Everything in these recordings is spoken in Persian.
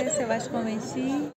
Você vai comentar?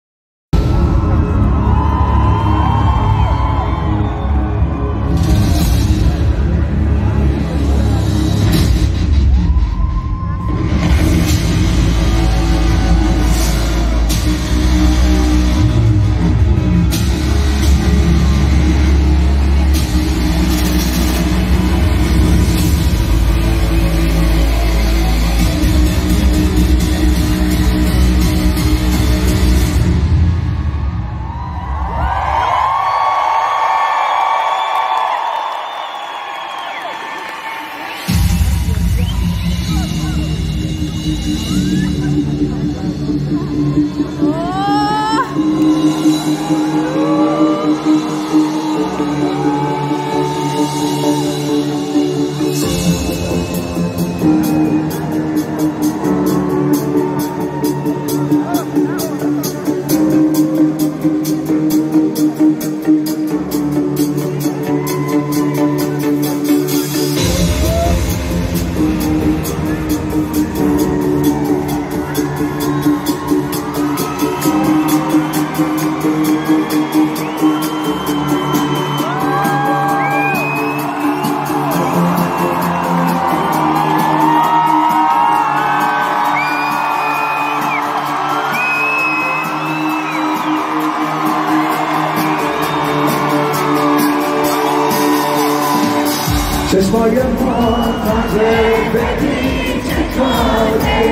چشمای منتظر بدی چکاده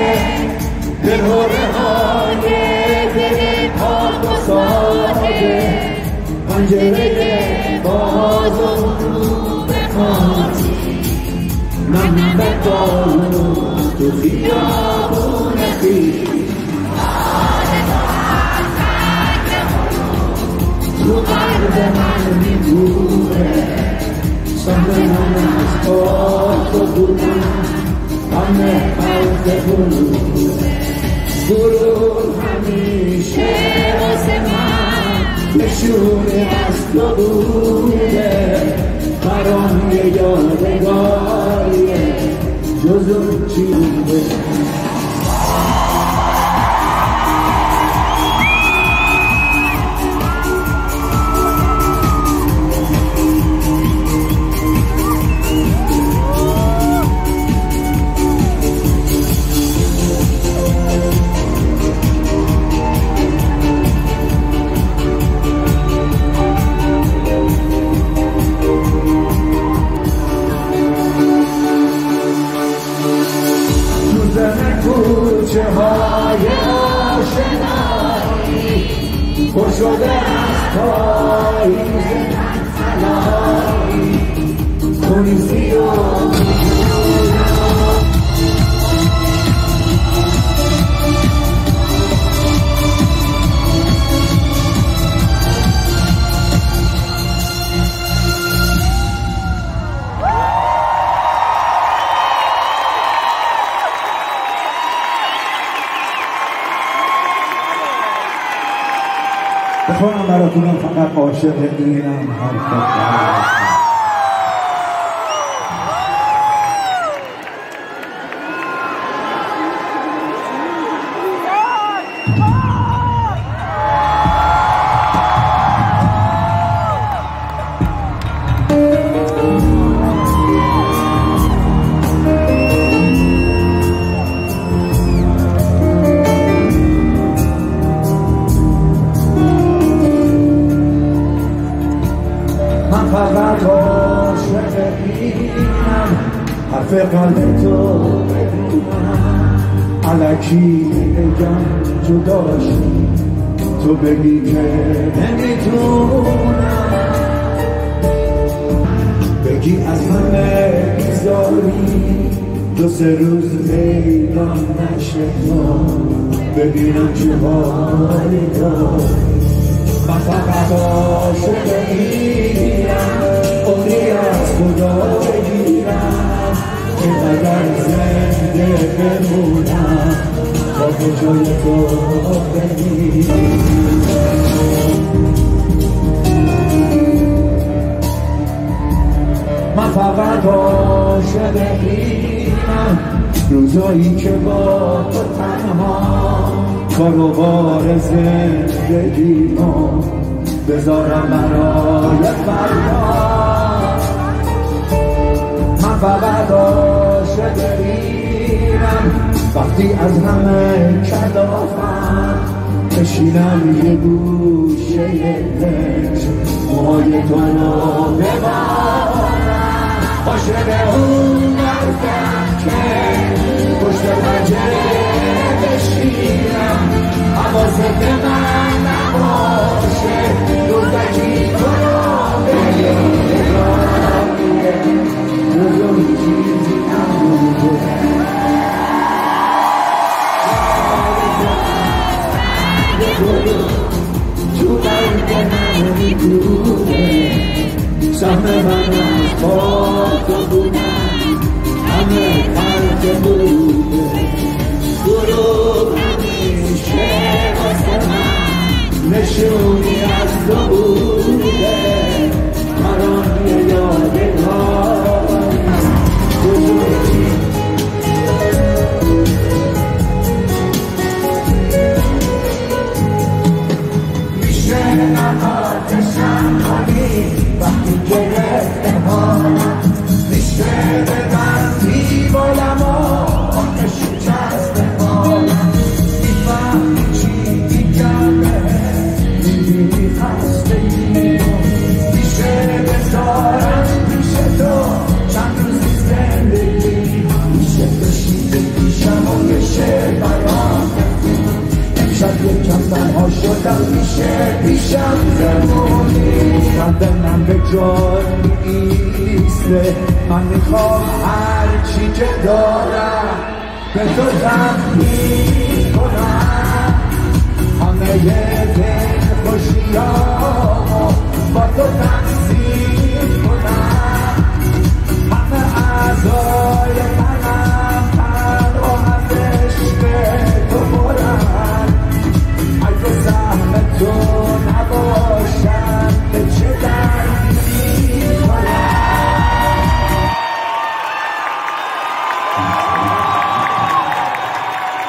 دلهوره های دل پاک و ساده پنجره باز و رو بخاطی من به تو خیابون خیلی تو قلب من میبوره Something on the spot for good on the house of Guru Hamishe Osman Yeshua Aslobude Karam ye yadegariye Jozum chive کوچه های آشنایی پر شده از پاییز طلایی کنیزی و بخونم براتونم فقط عاشق اینم حرفت فقط عاشق اینم حرف قلب تو بدونم الکی بگم جداشی تو بگی که نمیتونم بگی از من بیزاری دو سه روز میدان نشه ببینم چه حالی داری من فقط عاشق اینم عمری از خدا بگیرم اینقدر زنده بمونم با تو جای تو بگیرم من فقط عاشق اینم روزایی که با تو تنها کار و بار زندگیمو بذارم برای فردا. من فقط عاشق اینم وقتی از همه کلافم بشینم یه گوشه عشق موهای تو رو ببارم. عاشق اون مردم که پشت پنجره بشینم حواست به من نباشه روزکی تو رو بگیرم روزی چیزی نبوده تو قلب من میدونه سهم من از با تو بودم همه خلق بوده درو همیشه واسه من نشونی از تو بوده مران یه یادگاری بزرگی میشه نماتشم کنی وقتی گرفته حالم میشه به من میبالم و آتشی چسبه حالم میفهمی چی میگم میبینی خستگی میشه بذارم پیش تو چند روزی زندگی میشه بشیده پیشم و یه شعر بیان امشب یکم تنها شدم میشه پیشم زمونی قدمم به جای ایسته من میخوام هرچی که دارم به تو تقدیم کنم همه دل خوشیامو با تو تقسیم کنم همه اعضای منم تنها از عشق تو برن اگه سهم تو نباشم به چه دردی کنم.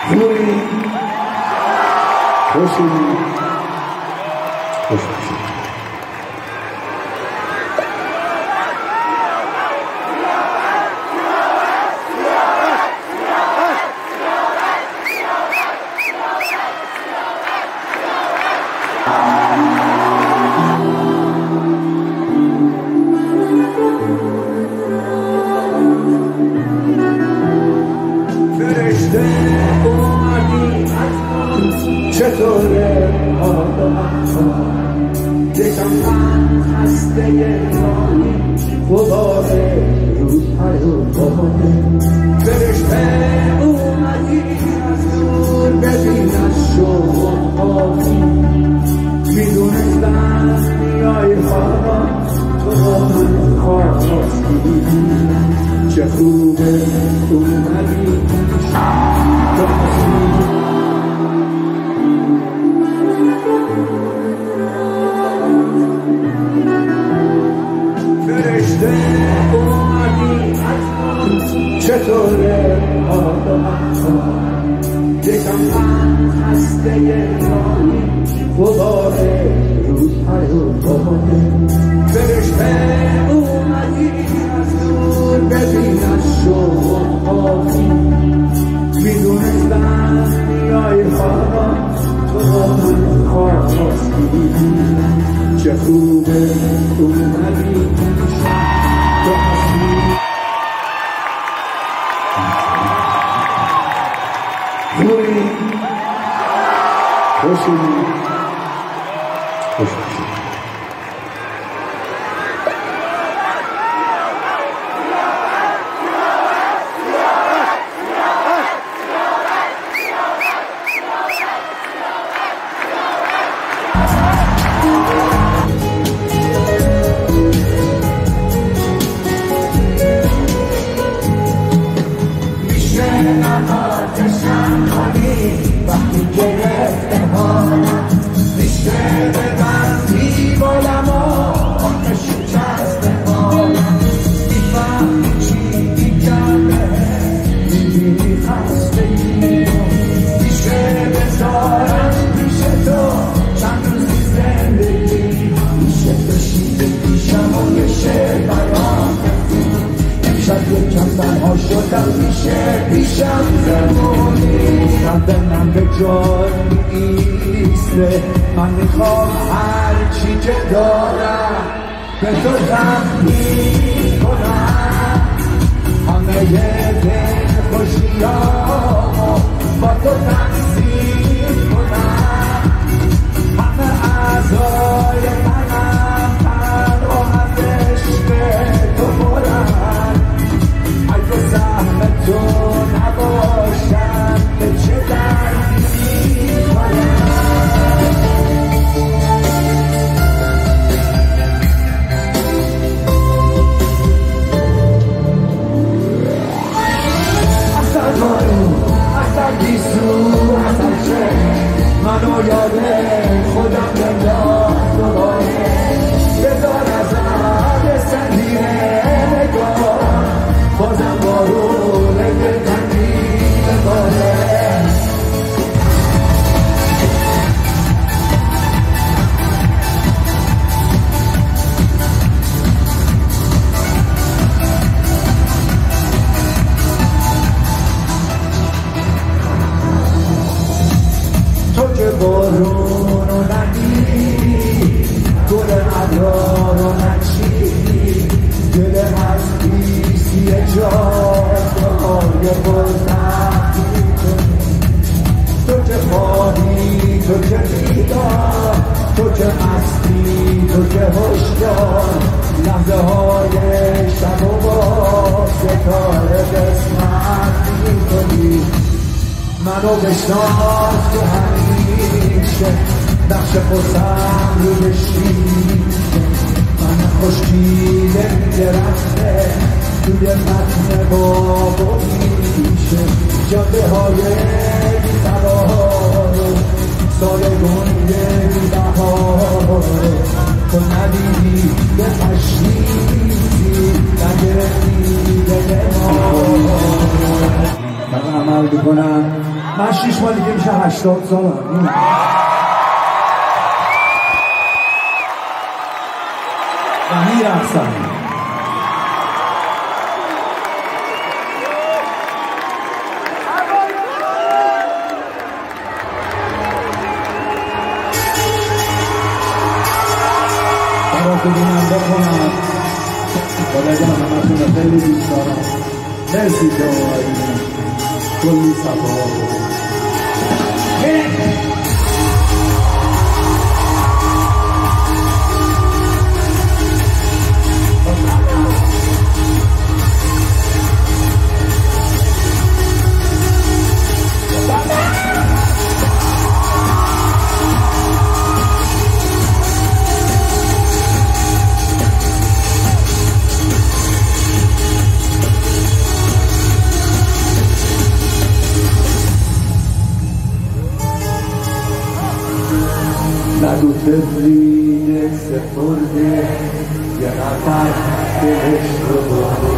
خوبی خوشی خوش باشی فرشته اومدی از چطوره حالا یکم من خسته رانی غباره رو پیامه فرشته اومدی از دور ببین از شوق آبی میدونستم میای حالا تو با من خواستی چه خوبه اومدی فرشته اومدی چطوره حالا یکم من خسته رانی غباره رو پیامه فرشته اومدی از دور ببین از شوق آبی میدونستم میای حالا تو با من خواستی چه خوبه اومدی تو هستی خوبی خوشی خوش باشی میشه نماتشم کنی وقتی گرفته حالم یک کم تنها شدم پیشم زمانی من به جای ایسته من میخوام هرچی که دارم به تو تقدیم کنم همه دل خوشیامو با تو تقسیم کنم همه اعضای منم رو از عشق تو برن اگه زحم تو نباشم به چه دردی کنم منو یاده خودم بنداخت دوباره بذار ازم سنگینه نگاه بازم بارون دلتنگی بباره بارون رو ندیدی گل ابرا رو نچیدی دل هستی جای بازنقی کنی تو که خواهی تو که بیدار تو که مستی تو که هشدار لحظه های شب و با ستاره قسمت میکنی منو بشناس تو همیشه نقش خودم رو بشیشه من خوشگیله درخته توی متن باب و میشه جاده های بی‌قرار سایه گنده بی‌بهار تو ندیدی به تشریفی نگرفتی دل ما من عمل بکنم من 6 ماه دیگه میشه 80 سالم و میرقصم برای بگونم بخونم با بگم همتون خیلی دوست دارم مرسی که آقاییم کلی صفحات نگو تفرید سپرده یه نفر دلش رو برده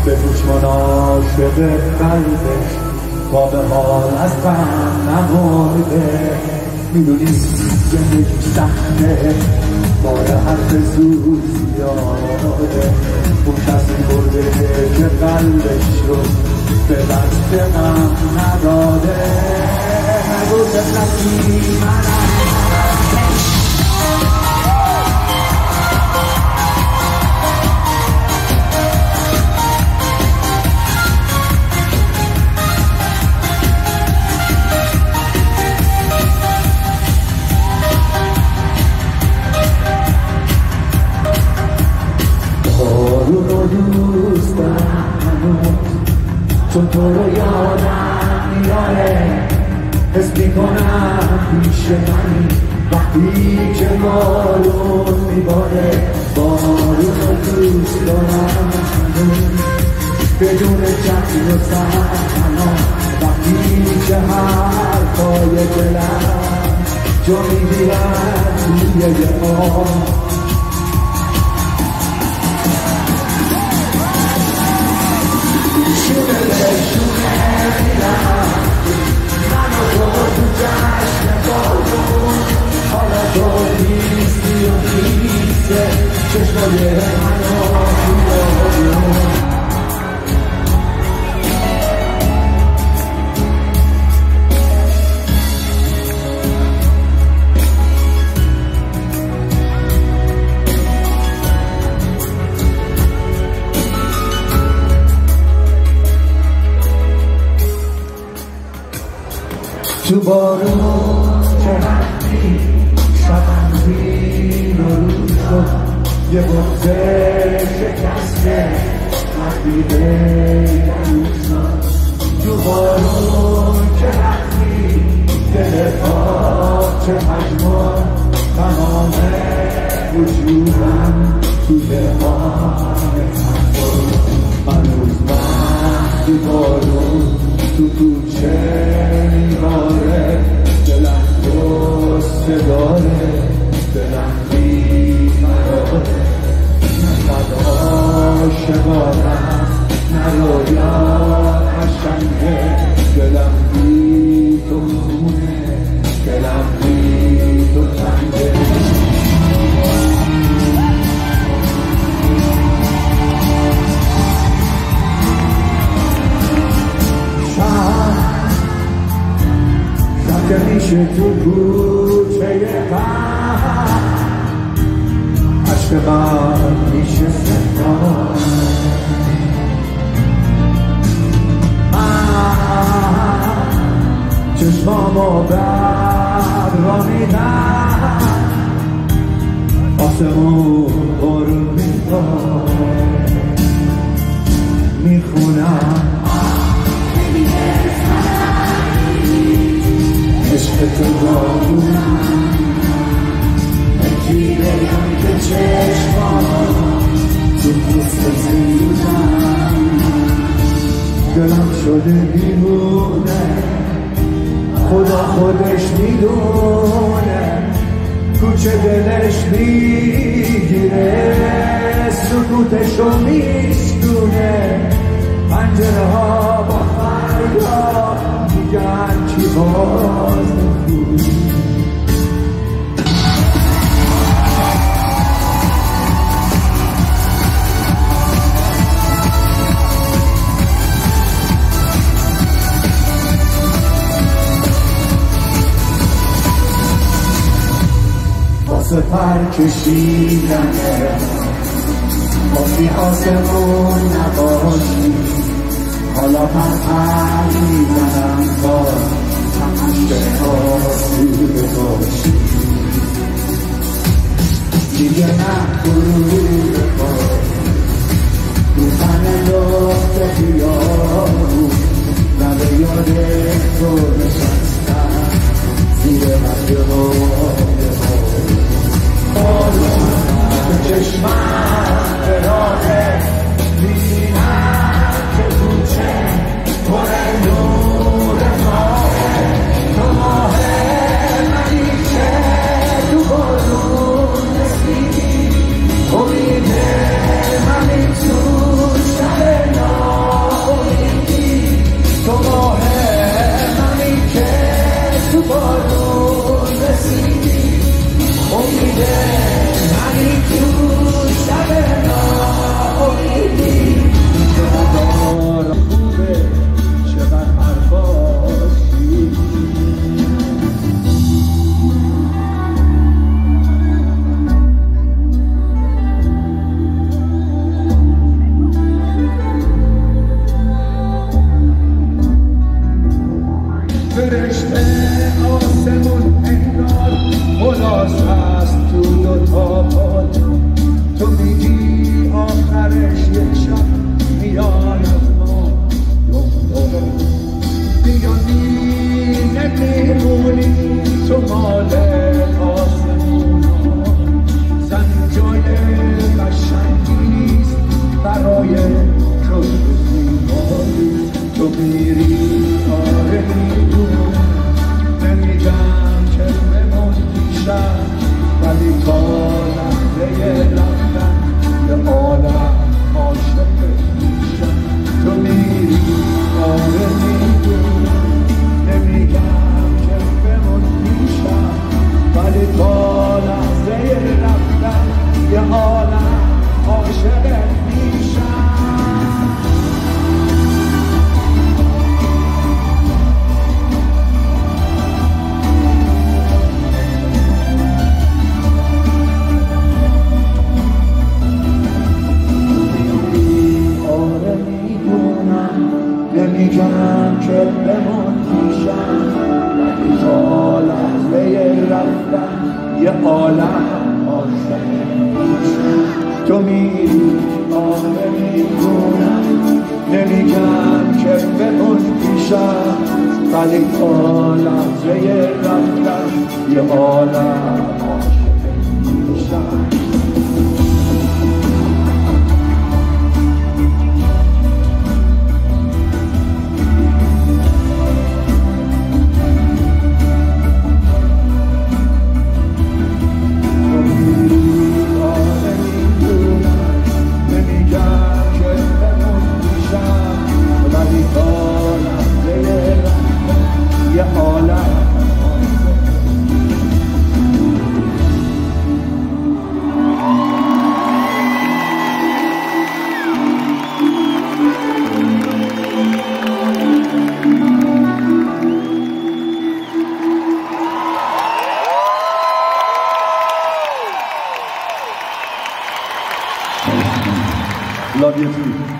به گوش مناشق قلبش با به حال از غم نمارده میدونی زندگی سخته بار حرف زود زیاده اون کسی برده که قلبش رو به دست غم نداده نگو تفرید منم دوست دارم چون تو رو یادم میاره حس میکنم پیش منی وقتی که بارون میباره بارون رو دوست دارم بدون چند و سرما وقتی که حرفای دلم جو میگیرم توی یه آن چشمای منو تو بارون که رفتی شبم زیر و روز شد یه بغضه شکسته حقیقه روزا تو بارون که رفتی دل پاک مجموع تمام وجودم توی آن هنوز وقتی بارون تو کوچه میباره دلم دوسته داره دلم بیقراره نه قد عاشقانم نه رویا قشنگه دلم بی تو خونه دلم بی تو تنگه شب میشه تو کوچه غم عشق من میشه سفر چشمامو بر را میدم آسمون بارون میخونم عشق تو بارون اکی بگم که چشمام تو پوست زیدم دلم شده بیمونه خدا خودش میدونه کوچه دلش میگیره سکوتشو میشکونه پنجره ها با فریاد میگن چی باز نخونی واسه پر کشیدنه واسه آسمون نباشی حالا من پر میزنم باز عشق آسوده باشی دیگه نه غرور باشی تو من لخت خیابون لبه یاد تو نشستم زیر مجموعه چشمم به راهه میبینم که کوچه پر نور ماهه تو ماهه منی که تو بارون رسیدی امیده منی تو شب ناامیدی تو ماهه منی که تو بارون رسیدی امیده منی تو شب ناامیدی دار خوبه چقدر حرفاشی فرشته آسمون انگار خلاص هست تو دوتا پات تو میگی آخرش یک شب میان از ما بیانی نمیمونی تو مال آسمون ها زنجای قشنگیست برای کشت زیبایی تو میری آره میدون نمیگم که بمون پیشم ولی تا لحظه رفتن به عالم عاشق میشم تو میری آره میدون نمیگم که بمون پیشم ولی تا لحظه رفتن به عالم عاشق میشم عالم عاشق تو میری آخه میدونم نمیگم که بمون پیشم ولی تا لحظه رفتن یه عالم عاشق میشم Love you too.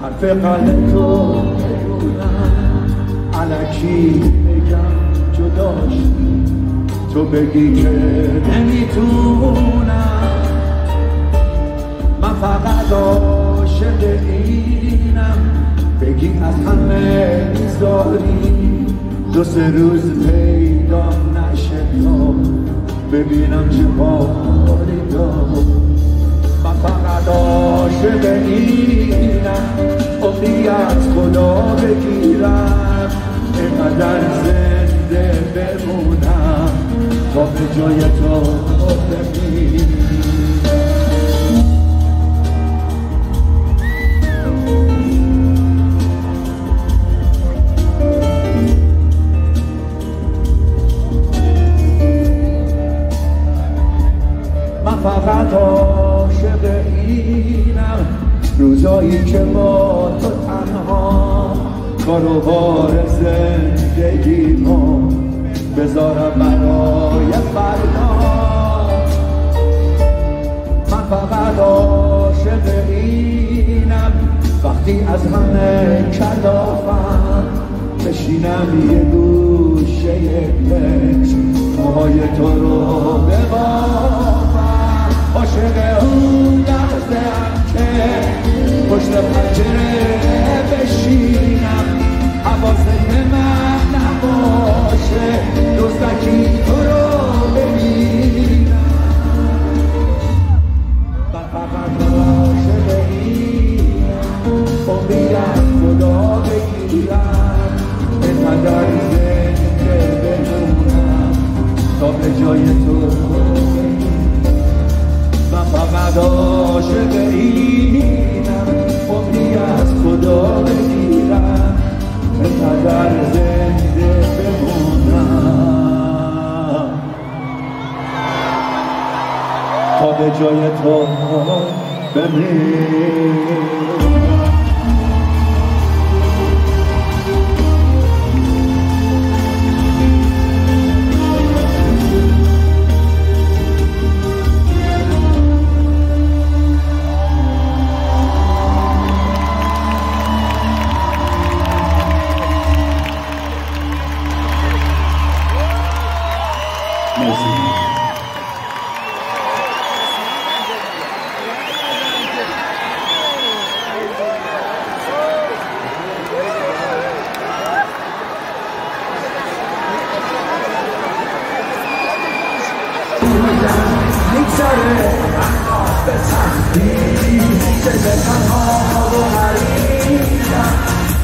حرف قلب تو بدونم الکی بگم جداش تو بگی که نمیتونم من فقط عاشق اینم بگی از همه میذاری دو سه روز پیدا نشه تا ببینم چه باری دار من فقط عاشق اینم عمری از خدا بگیرم اینقدر زنده بمونم تا به جای تو بمیرم من فقط عاشق اینم روزایی که با تو تنها کاروبار زندگیمو بذارم برای فردا من فقط عاشق اینم وقتی از همه کلافم بشینم یه گوشه بهش موهای تو رو ببافم عاشق اون لحظه که پشت پنجره بشینم حواست به من نباشه دوستکی تو رو ببینم من فقط عاشق اینم عمری از خدا بگیرم اینقدر زنده بمونم تا به جای تو من فقط عاشق اینم عمری از خدا بگیرم اینقدر زنده بمونم تا به جای تو بمیرم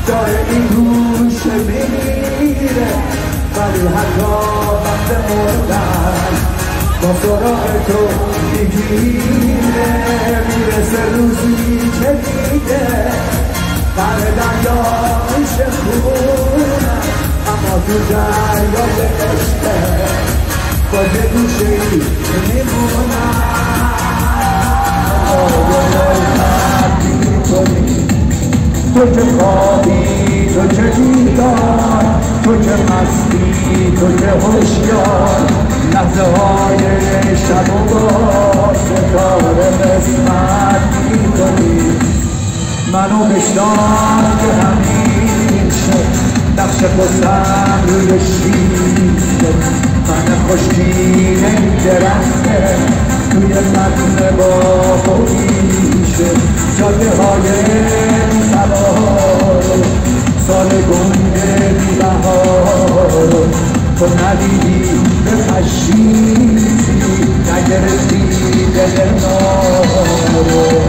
داره این گوشه میره ولی حتی وقت مردن با سراغ تو میگیره میرسه روزی که دیگه در دریا میشه خونم اما تو دریای عشقه باشه گوشه‌ای میمونم تو که خوابی تو که بیدار تو که مستی تو که هوشیار لحظه های شب و با ستاره قسمت می‌کنی منو بشناس که همین شد نقش پستم روی شیشه من خشکین این درخته توی متن با خویشه جاده های سوار سال گنده بی‌بهار تو ندیدی به پشیزی نگرفتی دل نارو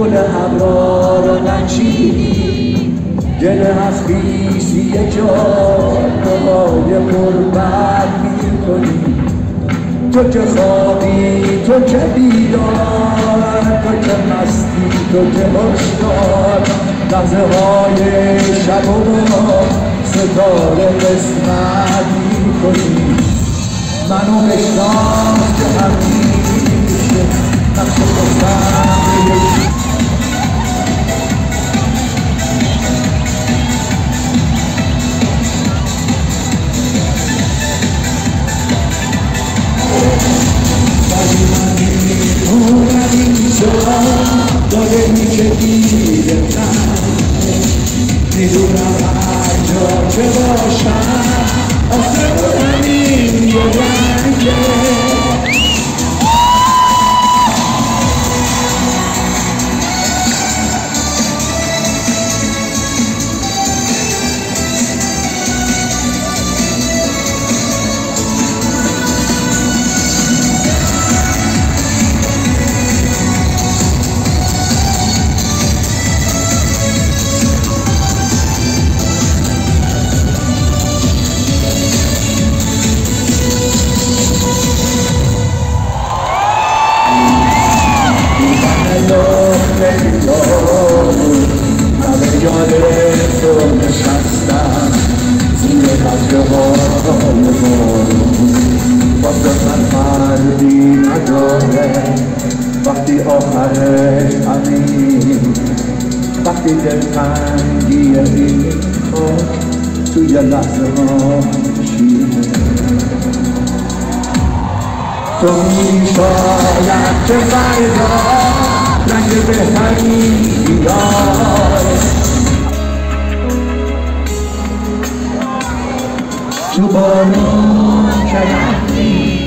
گل ابرار رو نچیدی دل از خیسی جان دوباره قربت می‌کنی تو که خوابی تو که بیدار تو که مستی تو که هوشیار لحظه های شب و با ستاره قسمت می‌کنی منو بشناس که همیشه نقش پستم داده میشه دیده من میدونم هر جا که باشم آسمون همین یه رنگه وقتی آخرش همین وقتی دلتنگی این توی لحظه ها شیره تو میشاید که فردا رنگ بهتری بیاره تو بارون که رفتی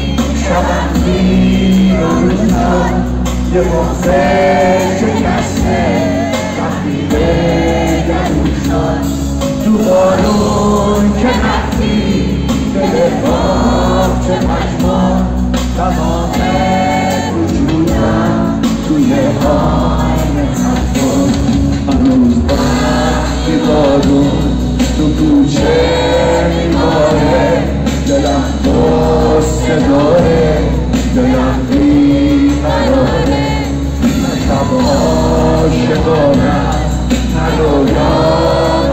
شبندی روزم یه بغضه شکسته وقتی به درون شد تو بارون که رفتی دل باغ چه مجموع تمام وجودم توی آینه تفکر هنوز وقتی بارون تو کوچه میباره دلم دوست داره دلم بیقراره نه شب عاشقانم نه رویا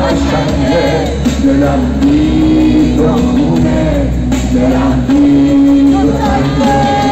قشنگه دلم بی تو خونه دلم بی تو تنگه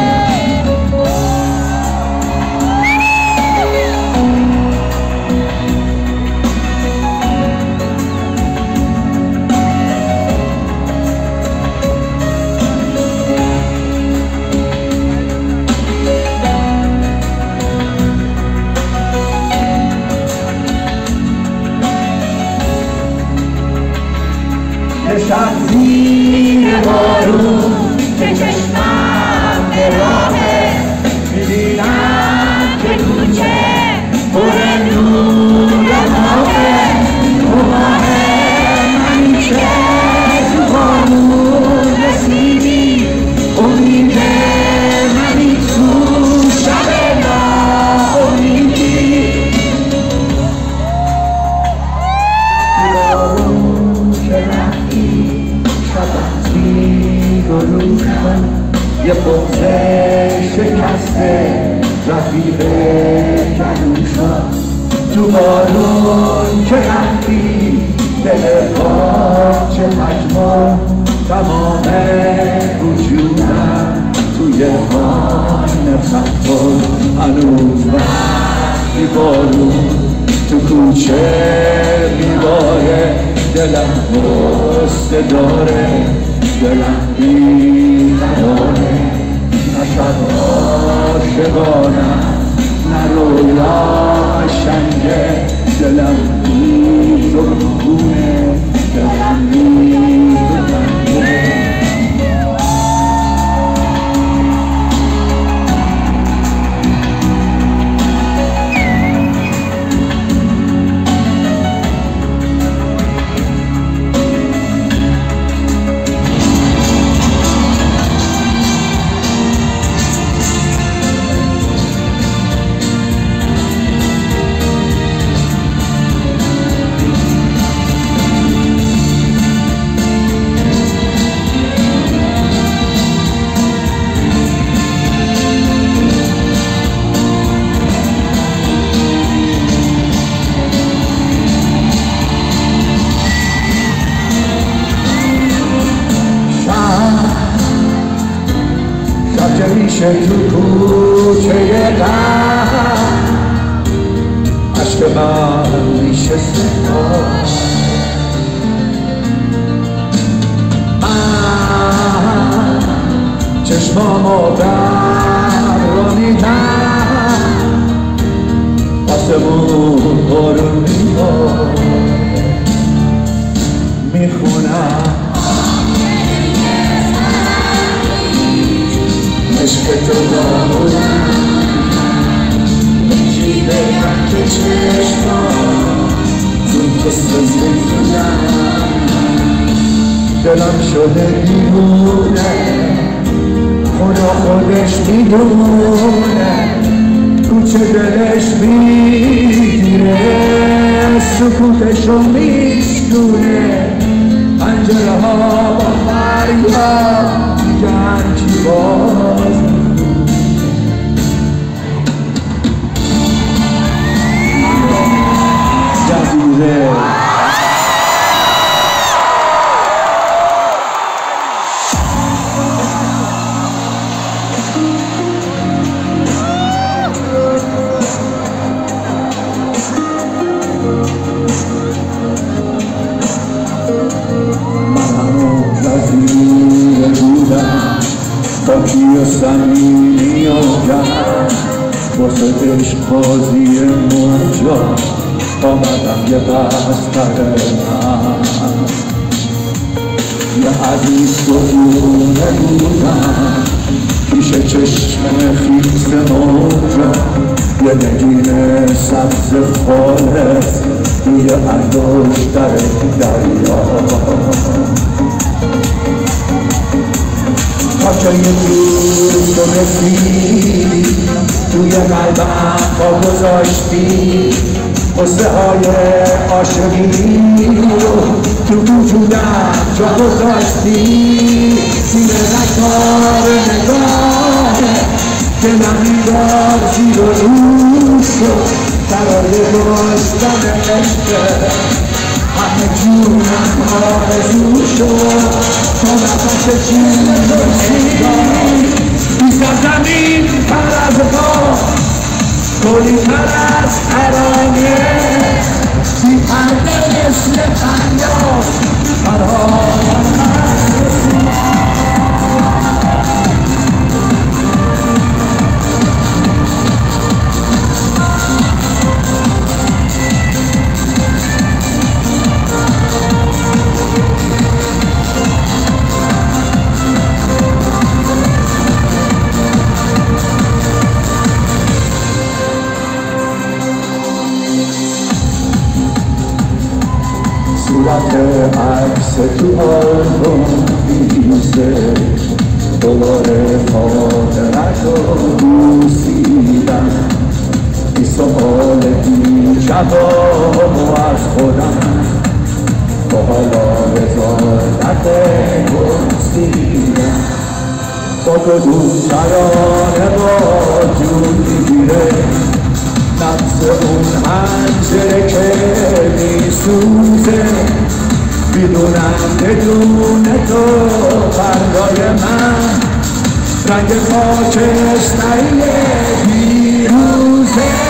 شب زیر بارون که چشمم به راهه می‌بینم که کوچه پر نور ماهه ماهه منی که تو بارون رسیدی امید منی تو شب ناامیدی بارون که رفتی رفیق کدوشا تو بارون که رفتی دل پاک پشمان تمام وجودم توی خانه خطور هنوز وقتی بارون تو کوچه میباره دلم غصه داره دلم بی‌قراره نه شب عاشقانم نه رویا شنگه دلم روز و خونه دلم روز و خونه میشه تو کوچه غم عشق من میشه سپاه من چشمامو برانیدم آسمون بارون میباره میخونم عشق تو دارم یکی بگم که چشمام زود که سزیدم دلم شده دیوونه خدا خودش میدونه کوچه دلش میگیره سکوتشو میشکونه پنجره ها با فریاد میگن کی باز جزیره خاکی و سمیمی و گرم واسه عشق بازی موجا آمدم یه بستر من یه عزیز سکونه بودم پیش چشم خیز موجا یه نگین سبز خالص توی انگشتر دریا تا یه روز تو رسیدی توی قلبم پا گذاشتی قصه های عاشقی رو تو وجودم جا گذاشتی زیر رکار نگاه دلم میدار زیر و روز شد برای داشتن عشق همه جونم آرزو شد تو نفس چیز بی سرزمین پر از پا گلی پر از ترانه بی پرده مثل فریاد فرایم صورت عکس تو آلبوم میریزه دوباره خاطرت رو بوسیدم بی سوال بی جواب از خودم با حالا رضایت پرسیدم با تو دون ترانه با جون میگیره نبض اون حنجره که میسوزه میدونم بدون تو فردای من رنگ خاکستری پیروزه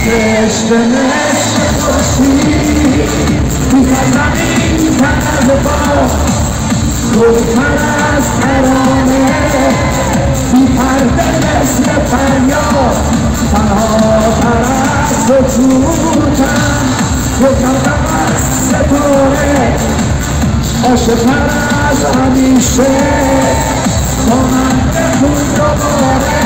عشق مثل خورشید بی‌پر زمین پر از باد گل‌تر از ترانه بی‌پرده مثل فریاد تنهاتر از سکوتم گل‌تر از ستاره عاشق‌تر از همیشه با من بخون دوباره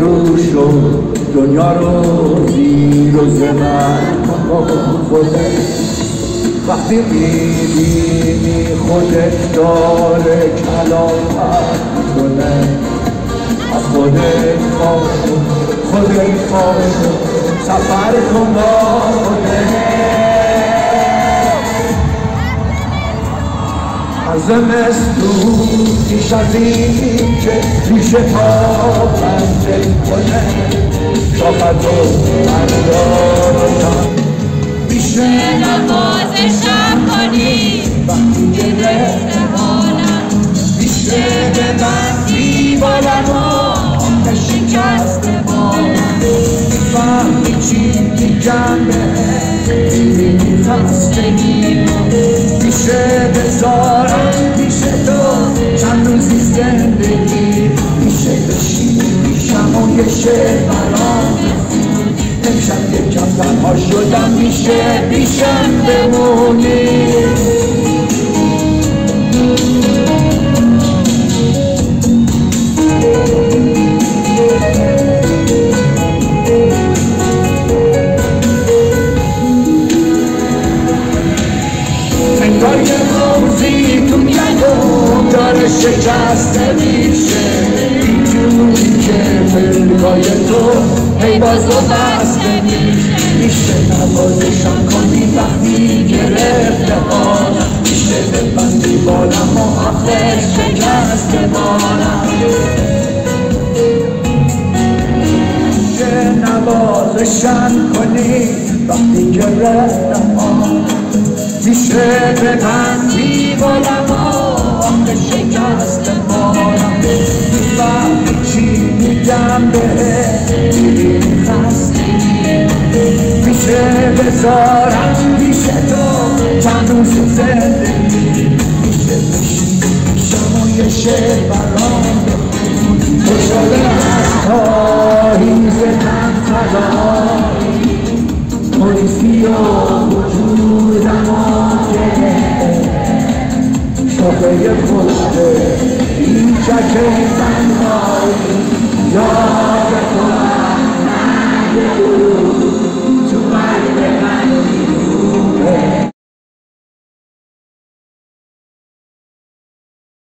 رو شد دنیا رو زیر و زبر خوده وقتی میبینی خودت داره کلامت کنه از خودت باشو خودت باشو سفر کن با خودت از زمستون پیش از این که ریشه پا بنده کنه شاخت و بردارم میشه نوازشم کنی وقتی گرفته بالم میشه ببندی بالم و شکست بالم میفهمی چی میگم بهت میبینی خستگی میشه بذارم پیش تو چند روزی زندگی میشه بشینی پیشم و یه شعر برام بخون امشب یکم تنها شدم میشه پیشم بمونی انگار یه موزی تو گلوم داره شکسته میشه اینجوری که پلکای تو هی باز و بسته میشه نوازشم کنی وقتی گرفته بالم میشه ببندی بالم و آخر شکسته بالم میشه نوازشم کنی وقتی گرفته بالم میشه ببندی بالم آخه شکست بالم میفهمی چی میگم بهت میبینی خستگی میشه بذارم پیش تو چند روز زندگی میشه بشینی پیشم و یه شعر برام بخون خوشحاله از پاییز من فدایی پلیسی و وجودم شاخه پشت پیچک تنهایی یاد کنم نگه تو قلب من